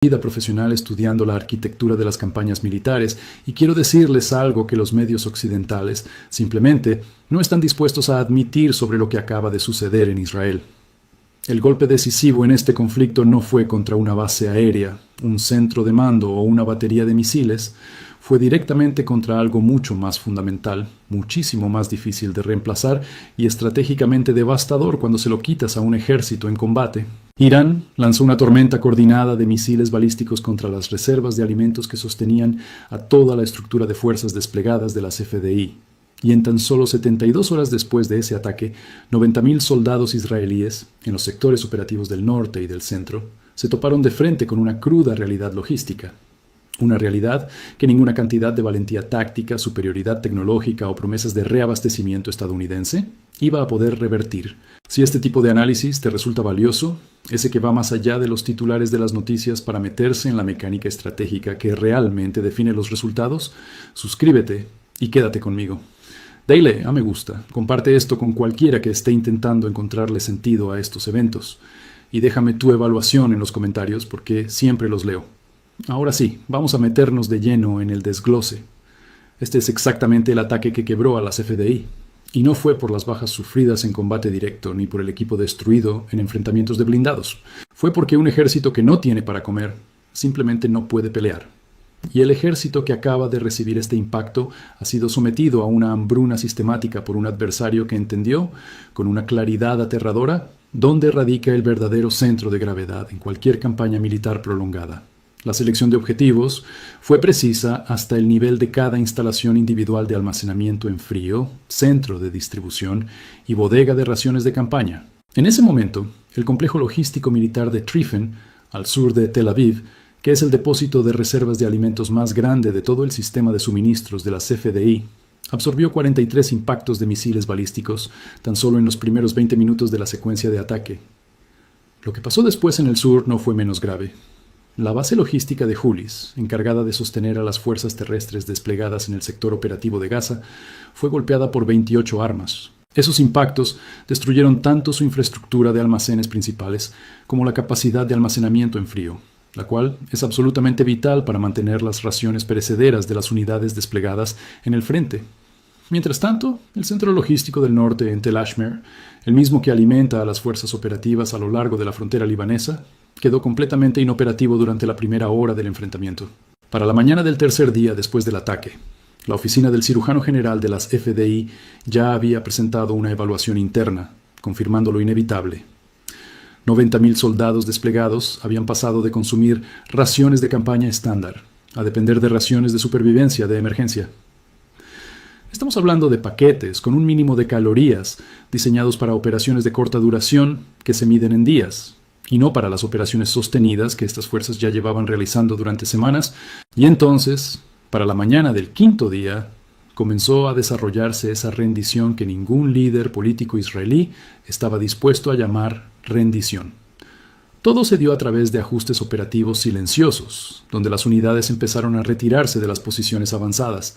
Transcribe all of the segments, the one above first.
Vida profesional estudiando la arquitectura de las campañas militares y quiero decirles algo que los medios occidentales simplemente no están dispuestos a admitir sobre lo que acaba de suceder en Israel. El golpe decisivo en este conflicto no fue contra una base aérea, un centro de mando o una batería de misiles, fue directamente contra algo mucho más fundamental, muchísimo más difícil de reemplazar y estratégicamente devastador cuando se lo quitas a un ejército en combate. Irán lanzó una tormenta coordinada de misiles balísticos contra las reservas de alimentos que sostenían a toda la estructura de fuerzas desplegadas de las FDI. Y en tan solo 72 horas después de ese ataque, 90.000 soldados israelíes, en los sectores operativos del norte y del centro, se toparon de frente con una cruda realidad logística. Una realidad que ninguna cantidad de valentía táctica, superioridad tecnológica o promesas de reabastecimiento estadounidense iba a poder revertir. Si este tipo de análisis te resulta valioso, ese que va más allá de los titulares de las noticias para meterse en la mecánica estratégica que realmente define los resultados, suscríbete y quédate conmigo. Dale a me gusta, comparte esto con cualquiera que esté intentando encontrarle sentido a estos eventos. Y déjame tu evaluación en los comentarios porque siempre los leo. Ahora sí, vamos a meternos de lleno en el desglose. Este es exactamente el ataque que quebró a las FDI. Y no fue por las bajas sufridas en combate directo ni por el equipo destruido en enfrentamientos de blindados. Fue porque un ejército que no tiene para comer simplemente no puede pelear. Y el ejército que acaba de recibir este impacto ha sido sometido a una hambruna sistemática por un adversario que entendió, con una claridad aterradora, dónde radica el verdadero centro de gravedad en cualquier campaña militar prolongada. La selección de objetivos fue precisa hasta el nivel de cada instalación individual de almacenamiento en frío, centro de distribución y bodega de raciones de campaña. En ese momento, el complejo logístico militar de Trifen, al sur de Tel Aviv, que es el depósito de reservas de alimentos más grande de todo el sistema de suministros de las FDI, absorbió 43 impactos de misiles balísticos tan solo en los primeros 20 minutos de la secuencia de ataque. Lo que pasó después en el sur no fue menos grave. La base logística de Julis, encargada de sostener a las fuerzas terrestres desplegadas en el sector operativo de Gaza, fue golpeada por 28 armas. Esos impactos destruyeron tanto su infraestructura de almacenes principales como la capacidad de almacenamiento en frío, la cual es absolutamente vital para mantener las raciones perecederas de las unidades desplegadas en el frente. Mientras tanto, el centro logístico del norte en Tel Ashmer, el mismo que alimenta a las fuerzas operativas a lo largo de la frontera libanesa, quedó completamente inoperativo durante la primera hora del enfrentamiento. Para la mañana del tercer día después del ataque, la oficina del cirujano general de las FDI ya había presentado una evaluación interna, confirmando lo inevitable. 90.000 soldados desplegados habían pasado de consumir raciones de campaña estándar a depender de raciones de supervivencia de emergencia. Estamos hablando de paquetes con un mínimo de calorías diseñados para operaciones de corta duración que se miden en días, y no para las operaciones sostenidas que estas fuerzas ya llevaban realizando durante semanas, y entonces, para la mañana del quinto día, comenzó a desarrollarse esa rendición que ningún líder político israelí estaba dispuesto a llamar rendición. Todo se dio a través de ajustes operativos silenciosos, donde las unidades empezaron a retirarse de las posiciones avanzadas.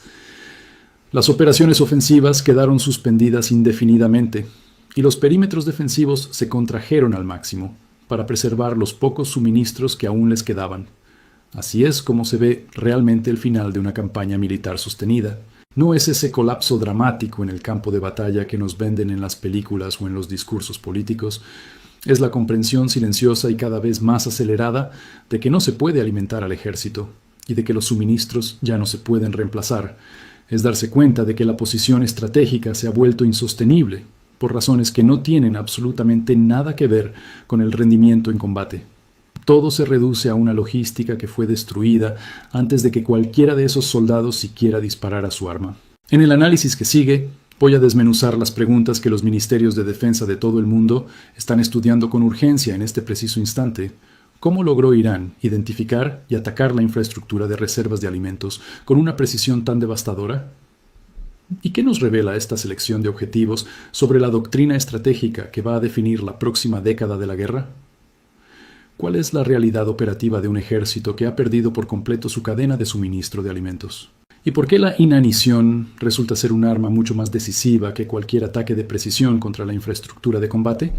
Las operaciones ofensivas quedaron suspendidas indefinidamente, y los perímetros defensivos se contrajeron al máximo, para preservar los pocos suministros que aún les quedaban. Así es como se ve realmente el final de una campaña militar sostenida. No es ese colapso dramático en el campo de batalla que nos venden en las películas o en los discursos políticos. Es la comprensión silenciosa y cada vez más acelerada de que no se puede alimentar al ejército y de que los suministros ya no se pueden reemplazar. Es darse cuenta de que la posición estratégica se ha vuelto insostenible, por razones que no tienen absolutamente nada que ver con el rendimiento en combate. Todo se reduce a una logística que fue destruida antes de que cualquiera de esos soldados siquiera disparara su arma. En el análisis que sigue, voy a desmenuzar las preguntas que los ministerios de defensa de todo el mundo están estudiando con urgencia en este preciso instante. ¿Cómo logró Irán identificar y atacar la infraestructura de reservas de alimentos con una precisión tan devastadora? ¿Y qué nos revela esta selección de objetivos sobre la doctrina estratégica que va a definir la próxima década de la guerra? ¿Cuál es la realidad operativa de un ejército que ha perdido por completo su cadena de suministro de alimentos? ¿Y por qué la inanición resulta ser un arma mucho más decisiva que cualquier ataque de precisión contra la infraestructura de combate?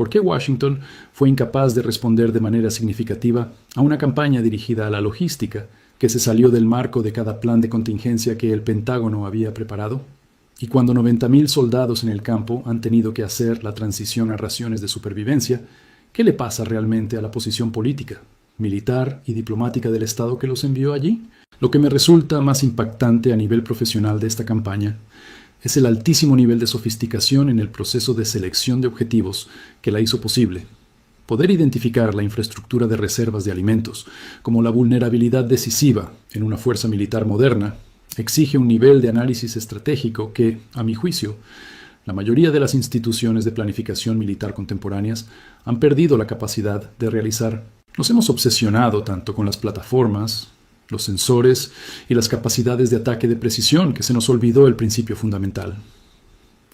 ¿Por qué Washington fue incapaz de responder de manera significativa a una campaña dirigida a la logística que se salió del marco de cada plan de contingencia que el Pentágono había preparado? Y cuando 90.000 soldados en el campo han tenido que hacer la transición a raciones de supervivencia, ¿qué le pasa realmente a la posición política, militar y diplomática del Estado que los envió allí? Lo que me resulta más impactante a nivel profesional de esta campaña es el altísimo nivel de sofisticación en el proceso de selección de objetivos que la hizo posible. Poder identificar la infraestructura de reservas de alimentos como la vulnerabilidad decisiva en una fuerza militar moderna exige un nivel de análisis estratégico que, a mi juicio, la mayoría de las instituciones de planificación militar contemporáneas han perdido la capacidad de realizar. Nos hemos obsesionado tanto con las plataformas, los sensores y las capacidades de ataque de precisión que se nos olvidó el principio fundamental.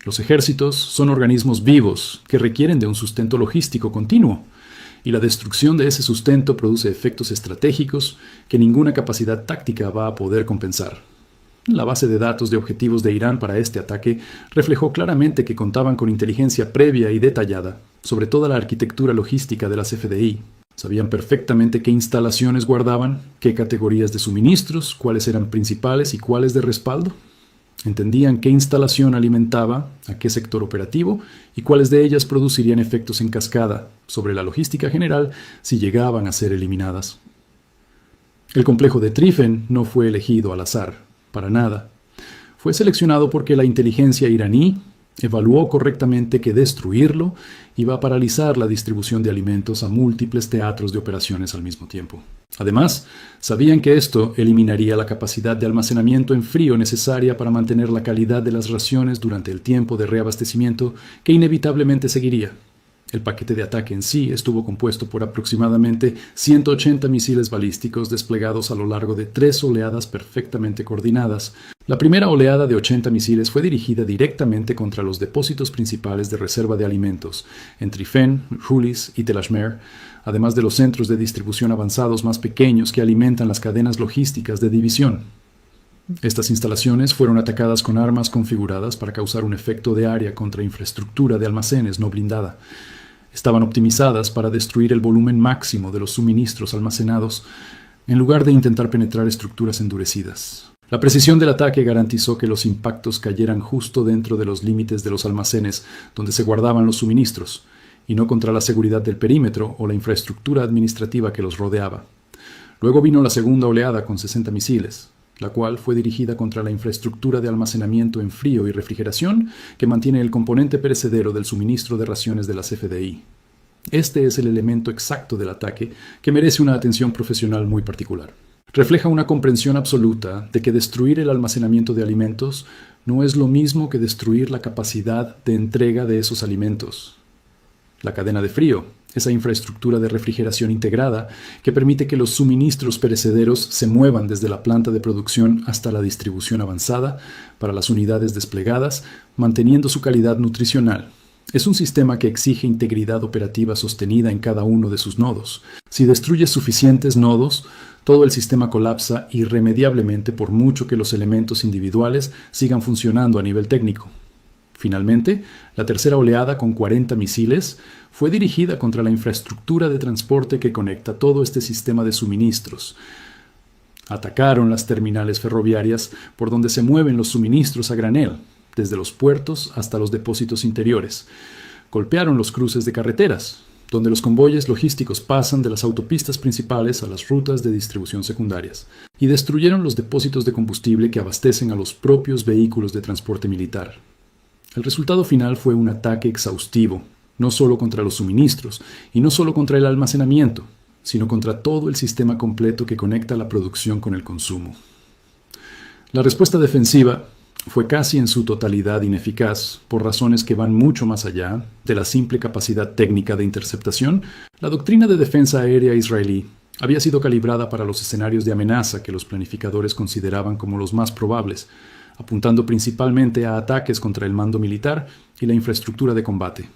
Los ejércitos son organismos vivos que requieren de un sustento logístico continuo, y la destrucción de ese sustento produce efectos estratégicos que ninguna capacidad táctica va a poder compensar. La base de datos de objetivos de Irán para este ataque reflejó claramente que contaban con inteligencia previa y detallada sobre toda la arquitectura logística de las FDI. Sabían perfectamente qué instalaciones guardaban, qué categorías de suministros, cuáles eran principales y cuáles de respaldo. Entendían qué instalación alimentaba a qué sector operativo y cuáles de ellas producirían efectos en cascada sobre la logística general si llegaban a ser eliminadas. El complejo de Trifen no fue elegido al azar, para nada. Fue seleccionado porque la inteligencia iraní evaluó correctamente que destruirlo iba a paralizar la distribución de alimentos a múltiples teatros de operaciones al mismo tiempo. Además, sabían que esto eliminaría la capacidad de almacenamiento en frío necesaria para mantener la calidad de las raciones durante el tiempo de reabastecimiento que inevitablemente seguiría. El paquete de ataque en sí estuvo compuesto por aproximadamente 180 misiles balísticos desplegados a lo largo de 3 oleadas perfectamente coordinadas. La primera oleada de 80 misiles fue dirigida directamente contra los depósitos principales de reserva de alimentos en Trifen, Julis y Tel Ashmer, además de los centros de distribución avanzados más pequeños que alimentan las cadenas logísticas de división. Estas instalaciones fueron atacadas con armas configuradas para causar un efecto de área contra infraestructura de almacenes no blindada. Estaban optimizadas para destruir el volumen máximo de los suministros almacenados, en lugar de intentar penetrar estructuras endurecidas. La precisión del ataque garantizó que los impactos cayeran justo dentro de los límites de los almacenes donde se guardaban los suministros, y no contra la seguridad del perímetro o la infraestructura administrativa que los rodeaba. Luego vino la segunda oleada con 60 misiles, la cual fue dirigida contra la infraestructura de almacenamiento en frío y refrigeración que mantiene el componente perecedero del suministro de raciones de las FDI. Este es el elemento exacto del ataque que merece una atención profesional muy particular. Refleja una comprensión absoluta de que destruir el almacenamiento de alimentos no es lo mismo que destruir la capacidad de entrega de esos alimentos. La cadena de frío, esa infraestructura de refrigeración integrada que permite que los suministros perecederos se muevan desde la planta de producción hasta la distribución avanzada para las unidades desplegadas, manteniendo su calidad nutricional. Es un sistema que exige integridad operativa sostenida en cada uno de sus nodos. Si destruyes suficientes nodos, todo el sistema colapsa irremediablemente por mucho que los elementos individuales sigan funcionando a nivel técnico. Finalmente, la tercera oleada con 40 misiles fue dirigida contra la infraestructura de transporte que conecta todo este sistema de suministros. Atacaron las terminales ferroviarias por donde se mueven los suministros a granel, desde los puertos hasta los depósitos interiores. Golpearon los cruces de carreteras, donde los convoyes logísticos pasan de las autopistas principales a las rutas de distribución secundarias, y destruyeron los depósitos de combustible que abastecen a los propios vehículos de transporte militar. El resultado final fue un ataque exhaustivo, no solo contra los suministros y no solo contra el almacenamiento, sino contra todo el sistema completo que conecta la producción con el consumo. La respuesta defensiva fue casi en su totalidad ineficaz por razones que van mucho más allá de la simple capacidad técnica de interceptación. La doctrina de defensa aérea israelí había sido calibrada para los escenarios de amenaza que los planificadores consideraban como los más probables, apuntando principalmente a ataques contra el mando militar y la infraestructura de combate.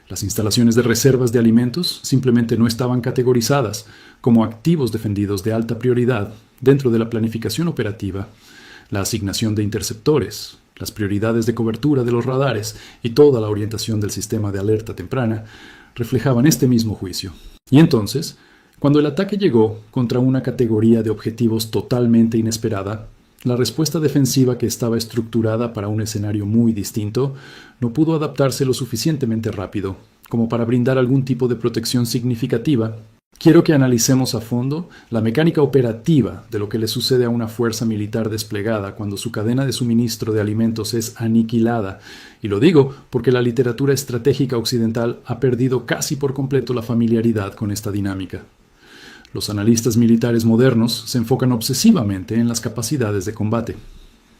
Las instalaciones de reservas de alimentos simplemente no estaban categorizadas como activos defendidos de alta prioridad dentro de la planificación operativa, la asignación de interceptores, las prioridades de cobertura de los radares y toda la orientación del sistema de alerta temprana reflejaban este mismo juicio. Y entonces, cuando el ataque llegó contra una categoría de objetivos totalmente inesperada, la respuesta defensiva, que estaba estructurada para un escenario muy distinto, no pudo adaptarse lo suficientemente rápido como para brindar algún tipo de protección significativa. Quiero que analicemos a fondo la mecánica operativa de lo que le sucede a una fuerza militar desplegada cuando su cadena de suministro de alimentos es aniquilada. Y lo digo porque la literatura estratégica occidental ha perdido casi por completo la familiaridad con esta dinámica. Los analistas militares modernos se enfocan obsesivamente en las capacidades de combate.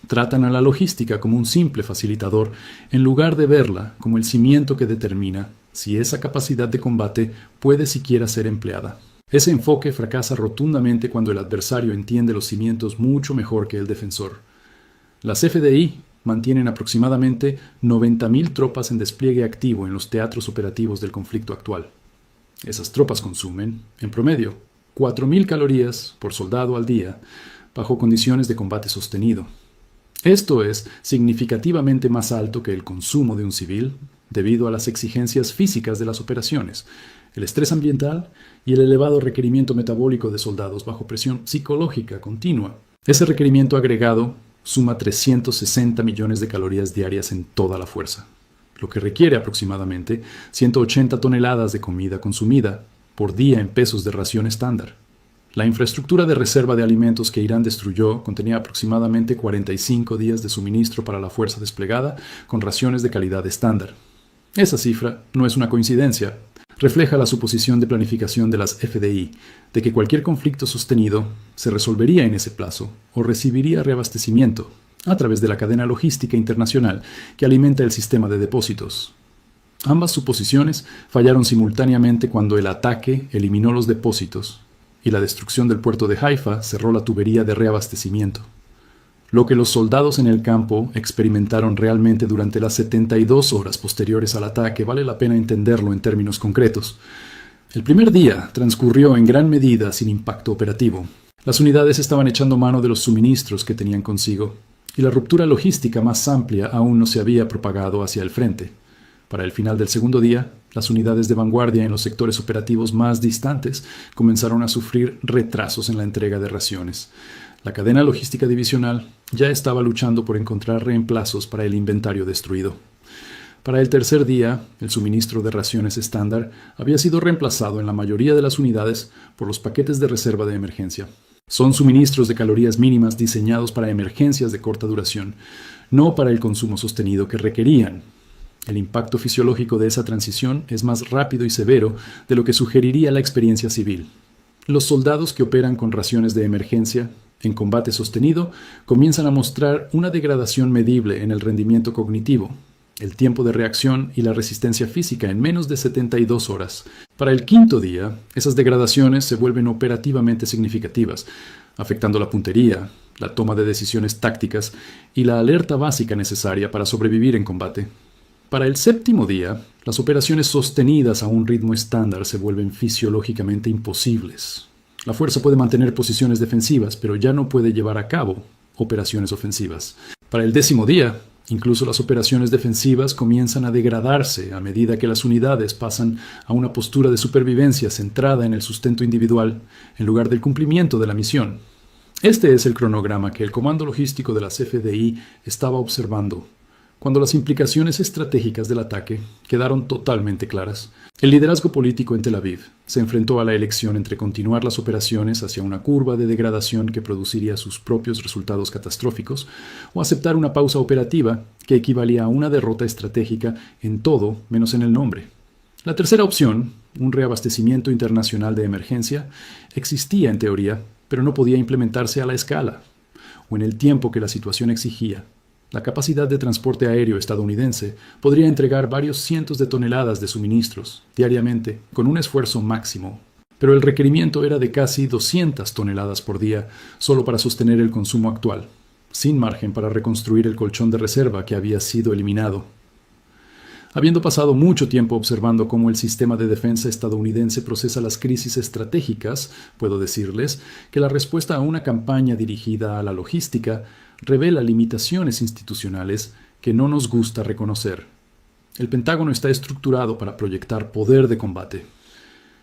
Tratan a la logística como un simple facilitador, en lugar de verla como el cimiento que determina si esa capacidad de combate puede siquiera ser empleada. Ese enfoque fracasa rotundamente cuando el adversario entiende los cimientos mucho mejor que el defensor. Las FDI mantienen aproximadamente 90.000 tropas en despliegue activo en los teatros operativos del conflicto actual. Esas tropas consumen, en promedio, 4.000 calorías por soldado al día, bajo condiciones de combate sostenido. Esto es significativamente más alto que el consumo de un civil, debido a las exigencias físicas de las operaciones, el estrés ambiental y el elevado requerimiento metabólico de soldados bajo presión psicológica continua. Ese requerimiento agregado suma 360 millones de calorías diarias en toda la fuerza, lo que requiere aproximadamente 180 toneladas de comida consumida por día en pesos de ración estándar. La infraestructura de reserva de alimentos que Irán destruyó contenía aproximadamente 45 días de suministro para la fuerza desplegada con raciones de calidad estándar. Esa cifra no es una coincidencia. Refleja la suposición de planificación de las FDI de que cualquier conflicto sostenido se resolvería en ese plazo o recibiría reabastecimiento a través de la cadena logística internacional que alimenta el sistema de depósitos. Ambas suposiciones fallaron simultáneamente cuando el ataque eliminó los depósitos y la destrucción del puerto de Haifa cerró la tubería de reabastecimiento. Lo que los soldados en el campo experimentaron realmente durante las 72 horas posteriores al ataque vale la pena entenderlo en términos concretos. El primer día transcurrió en gran medida sin impacto operativo. Las unidades estaban echando mano de los suministros que tenían consigo, y la ruptura logística más amplia aún no se había propagado hacia el frente. Para el final del segundo día, las unidades de vanguardia en los sectores operativos más distantes comenzaron a sufrir retrasos en la entrega de raciones. La cadena logística divisional ya estaba luchando por encontrar reemplazos para el inventario destruido. Para el tercer día, el suministro de raciones estándar había sido reemplazado en la mayoría de las unidades por los paquetes de reserva de emergencia. Son suministros de calorías mínimas diseñados para emergencias de corta duración, no para el consumo sostenido que requerían. El impacto fisiológico de esa transición es más rápido y severo de lo que sugeriría la experiencia civil. Los soldados que operan con raciones de emergencia en combate sostenido comienzan a mostrar una degradación medible en el rendimiento cognitivo, el tiempo de reacción y la resistencia física en menos de 72 horas. Para el quinto día, esas degradaciones se vuelven operativamente significativas, afectando la puntería, la toma de decisiones tácticas y la alerta básica necesaria para sobrevivir en combate. Para el séptimo día, las operaciones sostenidas a un ritmo estándar se vuelven fisiológicamente imposibles. La fuerza puede mantener posiciones defensivas, pero ya no puede llevar a cabo operaciones ofensivas. Para el décimo día, incluso las operaciones defensivas comienzan a degradarse a medida que las unidades pasan a una postura de supervivencia centrada en el sustento individual, en lugar del cumplimiento de la misión. Este es el cronograma que el Comando Logístico de las FDI estaba observando cuando las implicaciones estratégicas del ataque quedaron totalmente claras. El liderazgo político en Tel Aviv se enfrentó a la elección entre continuar las operaciones hacia una curva de degradación que produciría sus propios resultados catastróficos o aceptar una pausa operativa que equivalía a una derrota estratégica en todo menos en el nombre. La tercera opción, un reabastecimiento internacional de emergencia, existía en teoría, pero no podía implementarse a la escala o en el tiempo que la situación exigía. La capacidad de transporte aéreo estadounidense podría entregar varios cientos de toneladas de suministros diariamente con un esfuerzo máximo, pero el requerimiento era de casi 200 toneladas por día solo para sostener el consumo actual, sin margen para reconstruir el colchón de reserva que había sido eliminado. Habiendo pasado mucho tiempo observando cómo el sistema de defensa estadounidense procesa las crisis estratégicas, puedo decirles que la respuesta a una campaña dirigida a la logística revela limitaciones institucionales que no nos gusta reconocer. El Pentágono está estructurado para proyectar poder de combate.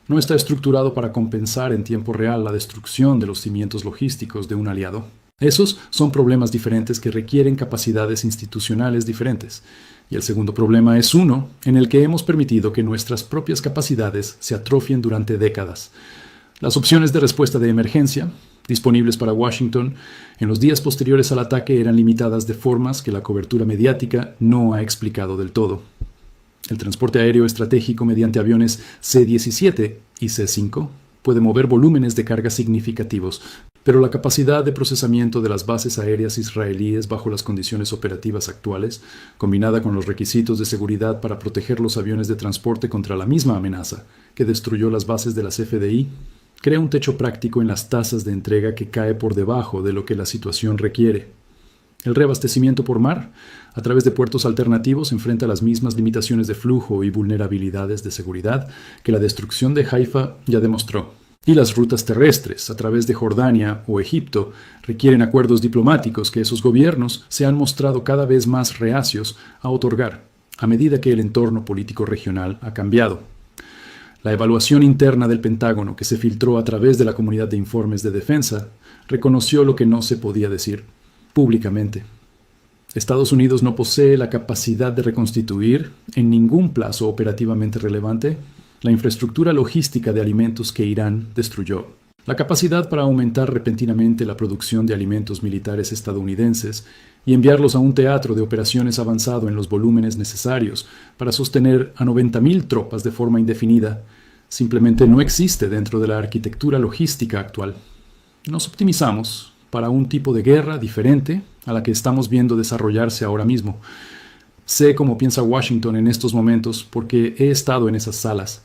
No está estructurado para compensar en tiempo real la destrucción de los cimientos logísticos de un aliado. Esos son problemas diferentes que requieren capacidades institucionales diferentes. Y el segundo problema es uno en el que hemos permitido que nuestras propias capacidades se atrofien durante décadas. Las opciones de respuesta de emergencia, disponibles para Washington, en los días posteriores al ataque eran limitadas de formas que la cobertura mediática no ha explicado del todo. El transporte aéreo estratégico mediante aviones C-17 y C-5 puede mover volúmenes de carga significativos, pero la capacidad de procesamiento de las bases aéreas israelíes bajo las condiciones operativas actuales, combinada con los requisitos de seguridad para proteger los aviones de transporte contra la misma amenaza que destruyó las bases de las FDI, crea un techo práctico en las tasas de entrega que cae por debajo de lo que la situación requiere. El reabastecimiento por mar, a través de puertos alternativos, enfrenta las mismas limitaciones de flujo y vulnerabilidades de seguridad que la destrucción de Haifa ya demostró. Y las rutas terrestres, a través de Jordania o Egipto, requieren acuerdos diplomáticos que esos gobiernos se han mostrado cada vez más reacios a otorgar, a medida que el entorno político regional ha cambiado. La evaluación interna del Pentágono, que se filtró a través de la comunidad de informes de defensa, reconoció lo que no se podía decir públicamente. Estados Unidos no posee la capacidad de reconstituir, en ningún plazo operativamente relevante, la infraestructura logística de alimentos que Irán destruyó. La capacidad para aumentar repentinamente la producción de alimentos militares estadounidenses y enviarlos a un teatro de operaciones avanzado en los volúmenes necesarios para sostener a 90.000 tropas de forma indefinida simplemente no existe dentro de la arquitectura logística actual. Nos optimizamos para un tipo de guerra diferente a la que estamos viendo desarrollarse ahora mismo. Sé cómo piensa Washington en estos momentos porque he estado en esas salas.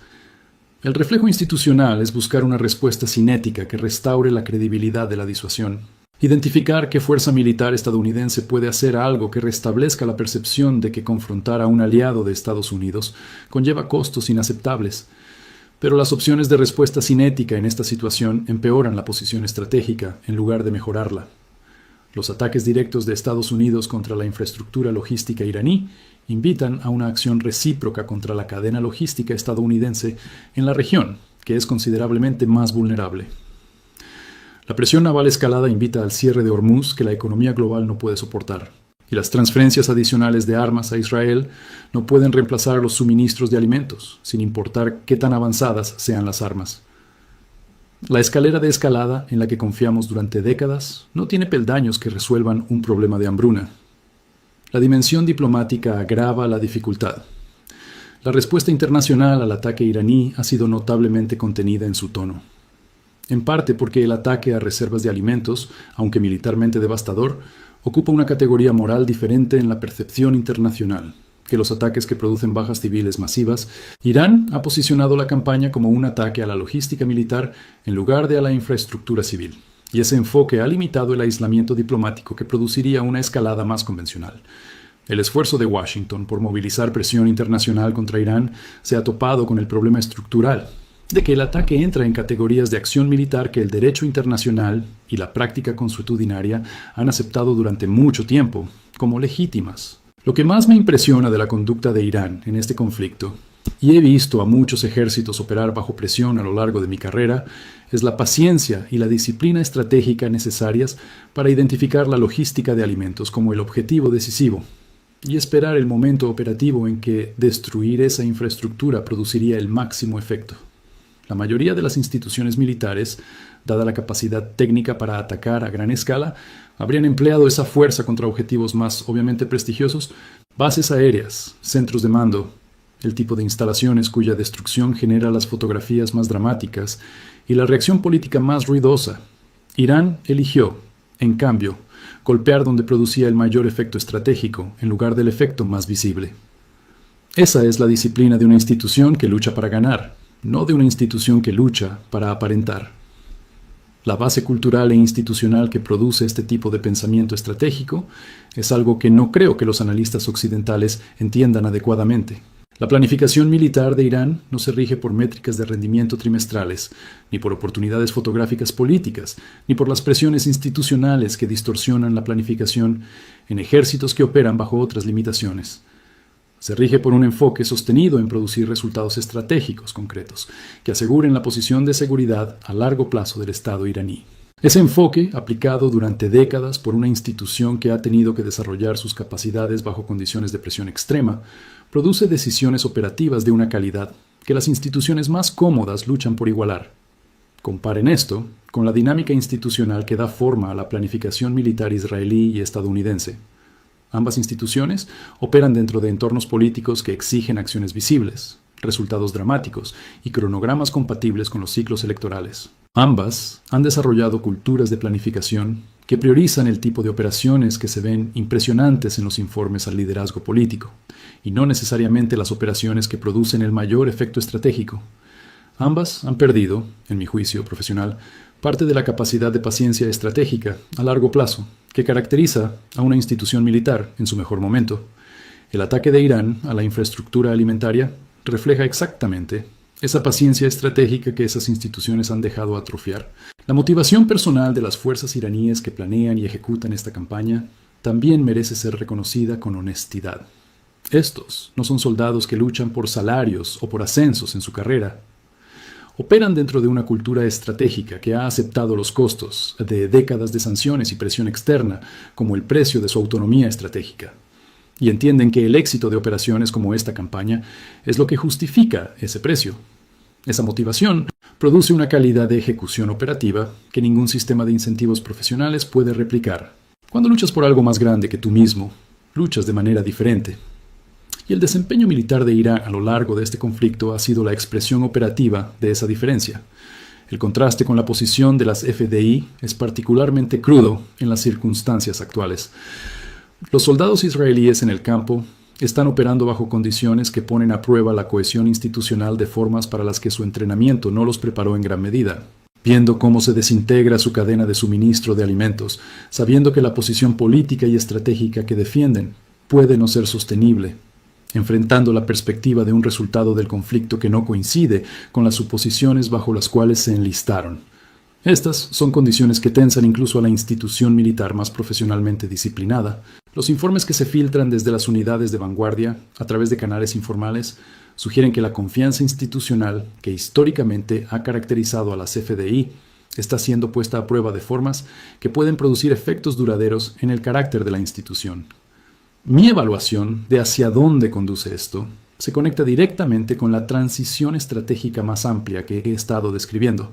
El reflejo institucional es buscar una respuesta cinética que restaure la credibilidad de la disuasión. Identificar qué fuerza militar estadounidense puede hacer algo que restablezca la percepción de que confrontar a un aliado de Estados Unidos conlleva costos inaceptables. Pero las opciones de respuesta cinética en esta situación empeoran la posición estratégica en lugar de mejorarla. Los ataques directos de Estados Unidos contra la infraestructura logística iraní invitan a una acción recíproca contra la cadena logística estadounidense en la región, que es considerablemente más vulnerable. La presión naval escalada invita al cierre de Hormuz que la economía global no puede soportar, y las transferencias adicionales de armas a Israel no pueden reemplazar los suministros de alimentos, sin importar qué tan avanzadas sean las armas. La escalera de escalada en la que confiamos durante décadas no tiene peldaños que resuelvan un problema de hambruna. La dimensión diplomática agrava la dificultad. La respuesta internacional al ataque iraní ha sido notablemente contenida en su tono. En parte porque el ataque a reservas de alimentos, aunque militarmente devastador, ocupa una categoría moral diferente en la percepción internacional que los ataques que producen bajas civiles masivas. Irán ha posicionado la campaña como un ataque a la logística militar en lugar de a la infraestructura civil, y ese enfoque ha limitado el aislamiento diplomático que produciría una escalada más convencional. El esfuerzo de Washington por movilizar presión internacional contra Irán se ha topado con el problema estructural de que el ataque entra en categorías de acción militar que el derecho internacional y la práctica consuetudinaria han aceptado durante mucho tiempo como legítimas. Lo que más me impresiona de la conducta de Irán en este conflicto, y he visto a muchos ejércitos operar bajo presión a lo largo de mi carrera, es la paciencia y la disciplina estratégica necesarias para identificar la logística de alimentos como el objetivo decisivo y esperar el momento operativo en que destruir esa infraestructura produciría el máximo efecto. La mayoría de las instituciones militares, dada la capacidad técnica para atacar a gran escala, habrían empleado esa fuerza contra objetivos más obviamente prestigiosos, bases aéreas, centros de mando, el tipo de instalaciones cuya destrucción genera las fotografías más dramáticas y la reacción política más ruidosa. Irán eligió, en cambio, golpear donde producía el mayor efecto estratégico en lugar del efecto más visible. Esa es la disciplina de una institución que lucha para ganar, no de una institución que lucha para aparentar. La base cultural e institucional que produce este tipo de pensamiento estratégico es algo que no creo que los analistas occidentales entiendan adecuadamente. La planificación militar de Irán no se rige por métricas de rendimiento trimestrales, ni por oportunidades fotográficas políticas, ni por las presiones institucionales que distorsionan la planificación en ejércitos que operan bajo otras limitaciones. Se rige por un enfoque sostenido en producir resultados estratégicos concretos que aseguren la posición de seguridad a largo plazo del Estado iraní. Ese enfoque, aplicado durante décadas por una institución que ha tenido que desarrollar sus capacidades bajo condiciones de presión extrema, produce decisiones operativas de una calidad que las instituciones más cómodas luchan por igualar. Comparen esto con la dinámica institucional que da forma a la planificación militar israelí y estadounidense. Ambas instituciones operan dentro de entornos políticos que exigen acciones visibles, resultados dramáticos y cronogramas compatibles con los ciclos electorales. Ambas han desarrollado culturas de planificación que priorizan el tipo de operaciones que se ven impresionantes en los informes al liderazgo político, y no necesariamente las operaciones que producen el mayor efecto estratégico. Ambas han perdido, en mi juicio profesional, parte de la capacidad de paciencia estratégica a largo plazo que caracteriza a una institución militar en su mejor momento. El ataque de Irán a la infraestructura alimentaria refleja exactamente esa paciencia estratégica que esas instituciones han dejado atrofiar. La motivación personal de las fuerzas iraníes que planean y ejecutan esta campaña también merece ser reconocida con honestidad. Estos no son soldados que luchan por salarios o por ascensos en su carrera. Operan dentro de una cultura estratégica que ha aceptado los costos de décadas de sanciones y presión externa como el precio de su autonomía estratégica. Y entienden que el éxito de operaciones como esta campaña es lo que justifica ese precio. Esa motivación produce una calidad de ejecución operativa que ningún sistema de incentivos profesionales puede replicar. Cuando luchas por algo más grande que tú mismo, luchas de manera diferente. Y el desempeño militar de Irán a lo largo de este conflicto ha sido la expresión operativa de esa diferencia. El contraste con la posición de las FDI es particularmente crudo en las circunstancias actuales. Los soldados israelíes en el campo están operando bajo condiciones que ponen a prueba la cohesión institucional de formas para las que su entrenamiento no los preparó en gran medida. Viendo cómo se desintegra su cadena de suministro de alimentos, sabiendo que la posición política y estratégica que defienden puede no ser sostenible, enfrentando la perspectiva de un resultado del conflicto que no coincide con las suposiciones bajo las cuales se enlistaron. Estas son condiciones que tensan incluso a la institución militar más profesionalmente disciplinada. Los informes que se filtran desde las unidades de vanguardia, a través de canales informales, sugieren que la confianza institucional que históricamente ha caracterizado a las FDI está siendo puesta a prueba de formas que pueden producir efectos duraderos en el carácter de la institución. Mi evaluación de hacia dónde conduce esto se conecta directamente con la transición estratégica más amplia que he estado describiendo.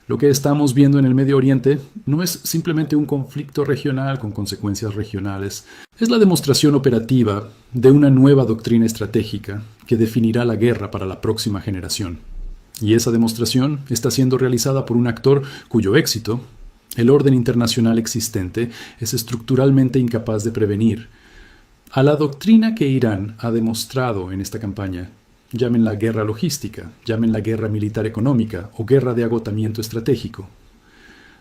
Lo que estamos viendo en el Medio Oriente no es simplemente un conflicto regional con consecuencias regionales, es la demostración operativa de una nueva doctrina estratégica que definirá la guerra para la próxima generación. Y esa demostración está siendo realizada por un actor cuyo éxito, el orden internacional existente, es estructuralmente incapaz de prevenir. A la doctrina que Irán ha demostrado en esta campaña, llámenla guerra logística, llámenla guerra militar económica o guerra de agotamiento estratégico,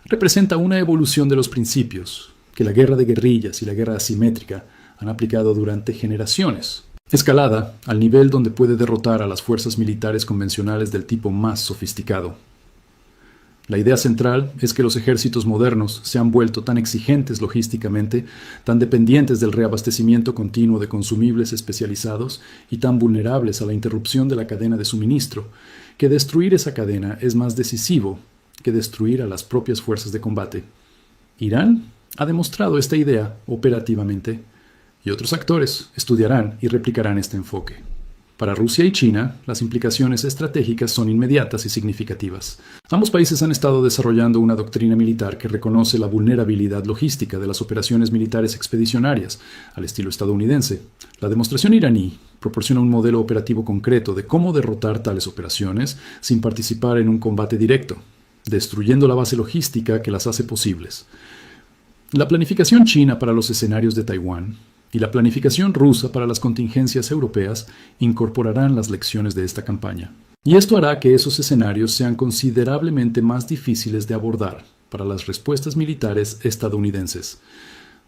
representa una evolución de los principios que la guerra de guerrillas y la guerra asimétrica han aplicado durante generaciones, escalada al nivel donde puede derrotar a las fuerzas militares convencionales del tipo más sofisticado. La idea central es que los ejércitos modernos se han vuelto tan exigentes logísticamente, tan dependientes del reabastecimiento continuo de consumibles especializados y tan vulnerables a la interrupción de la cadena de suministro, que destruir esa cadena es más decisivo que destruir a las propias fuerzas de combate. Irán ha demostrado esta idea operativamente, y otros actores estudiarán y replicarán este enfoque. Para Rusia y China, las implicaciones estratégicas son inmediatas y significativas. Ambos países han estado desarrollando una doctrina militar que reconoce la vulnerabilidad logística de las operaciones militares expedicionarias, al estilo estadounidense. La demostración iraní proporciona un modelo operativo concreto de cómo derrotar tales operaciones sin participar en un combate directo, destruyendo la base logística que las hace posibles. La planificación china para los escenarios de Taiwán y la planificación rusa para las contingencias europeas incorporarán las lecciones de esta campaña. Y esto hará que esos escenarios sean considerablemente más difíciles de abordar para las respuestas militares estadounidenses.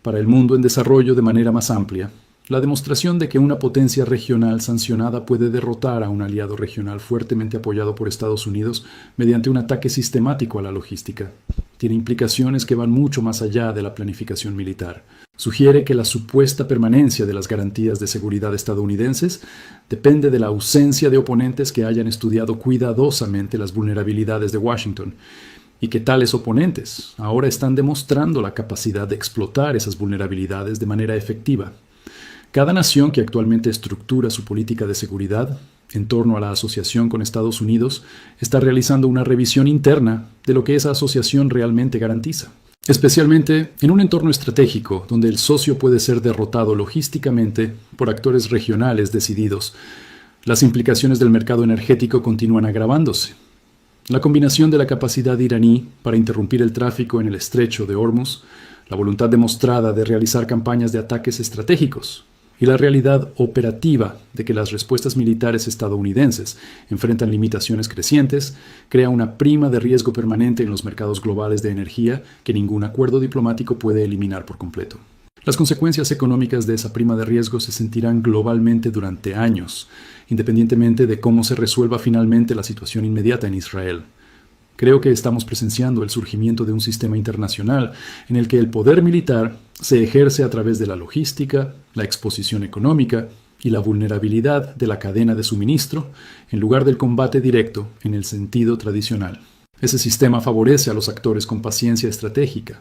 Para el mundo en desarrollo de manera más amplia, la demostración de que una potencia regional sancionada puede derrotar a un aliado regional fuertemente apoyado por Estados Unidos mediante un ataque sistemático a la logística tiene implicaciones que van mucho más allá de la planificación militar. Sugiere que la supuesta permanencia de las garantías de seguridad estadounidenses depende de la ausencia de oponentes que hayan estudiado cuidadosamente las vulnerabilidades de Washington, y que tales oponentes ahora están demostrando la capacidad de explotar esas vulnerabilidades de manera efectiva. Cada nación que actualmente estructura su política de seguridad en torno a la asociación con Estados Unidos está realizando una revisión interna de lo que esa asociación realmente garantiza. Especialmente en un entorno estratégico donde el socio puede ser derrotado logísticamente por actores regionales decididos, las implicaciones del mercado energético continúan agravándose. La combinación de la capacidad iraní para interrumpir el tráfico en el estrecho de Hormuz, la voluntad demostrada de realizar campañas de ataques estratégicos y la realidad operativa de que las respuestas militares estadounidenses enfrentan limitaciones crecientes, crea una prima de riesgo permanente en los mercados globales de energía que ningún acuerdo diplomático puede eliminar por completo. Las consecuencias económicas de esa prima de riesgo se sentirán globalmente durante años, independientemente de cómo se resuelva finalmente la situación inmediata en Israel. Creo que estamos presenciando el surgimiento de un sistema internacional en el que el poder militar se ejerce a través de la logística, la exposición económica y la vulnerabilidad de la cadena de suministro, en lugar del combate directo en el sentido tradicional. Ese sistema favorece a los actores con paciencia estratégica,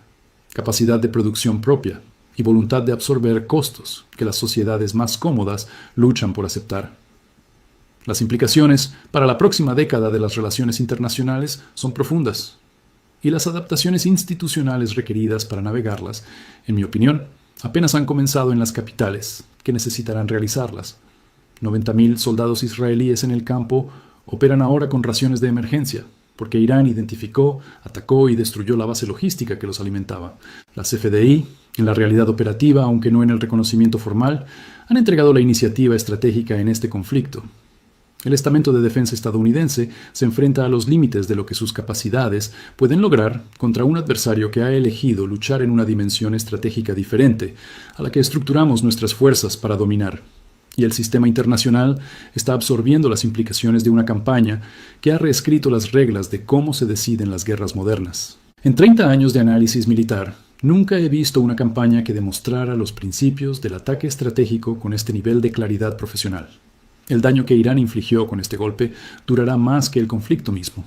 capacidad de producción propia y voluntad de absorber costos que las sociedades más cómodas luchan por aceptar. Las implicaciones para la próxima década de las relaciones internacionales son profundas, y las adaptaciones institucionales requeridas para navegarlas, en mi opinión, apenas han comenzado en las capitales, que necesitarán realizarlas. 90.000 soldados israelíes en el campo operan ahora con raciones de emergencia, porque Irán identificó, atacó y destruyó la base logística que los alimentaba. Las FDI, en la realidad operativa, aunque no en el reconocimiento formal, han entregado la iniciativa estratégica en este conflicto. El estamento de defensa estadounidense se enfrenta a los límites de lo que sus capacidades pueden lograr contra un adversario que ha elegido luchar en una dimensión estratégica diferente a la que estructuramos nuestras fuerzas para dominar. Y el sistema internacional está absorbiendo las implicaciones de una campaña que ha reescrito las reglas de cómo se deciden las guerras modernas. En 30 años de análisis militar, nunca he visto una campaña que demostrara los principios del ataque estratégico con este nivel de claridad profesional. El daño que Irán infligió con este golpe durará más que el conflicto mismo.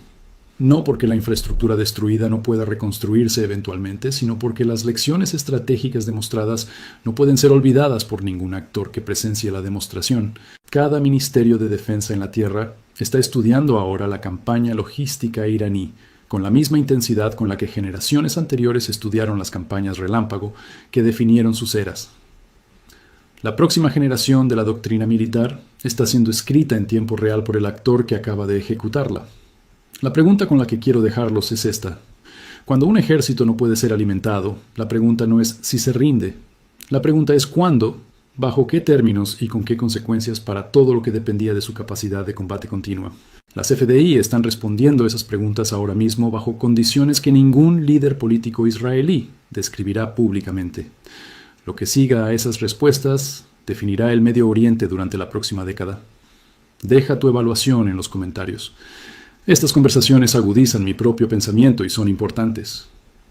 No porque la infraestructura destruida no pueda reconstruirse eventualmente, sino porque las lecciones estratégicas demostradas no pueden ser olvidadas por ningún actor que presencie la demostración. Cada ministerio de defensa en la tierra está estudiando ahora la campaña logística iraní, con la misma intensidad con la que generaciones anteriores estudiaron las campañas relámpago que definieron sus eras. La próxima generación de la doctrina militar está siendo escrita en tiempo real por el actor que acaba de ejecutarla. La pregunta con la que quiero dejarlos es esta. Cuando un ejército no puede ser alimentado, la pregunta no es si se rinde. La pregunta es cuándo, bajo qué términos y con qué consecuencias para todo lo que dependía de su capacidad de combate continua. Las FDI están respondiendo esas preguntas ahora mismo bajo condiciones que ningún líder político israelí describirá públicamente. Lo que siga a esas respuestas definirá el Medio Oriente durante la próxima década. Deja tu evaluación en los comentarios. Estas conversaciones agudizan mi propio pensamiento y son importantes.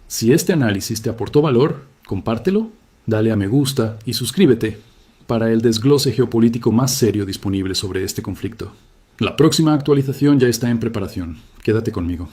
Si este análisis te aportó valor, compártelo, dale a me gusta y suscríbete para el desglose geopolítico más serio disponible sobre este conflicto. La próxima actualización ya está en preparación. Quédate conmigo.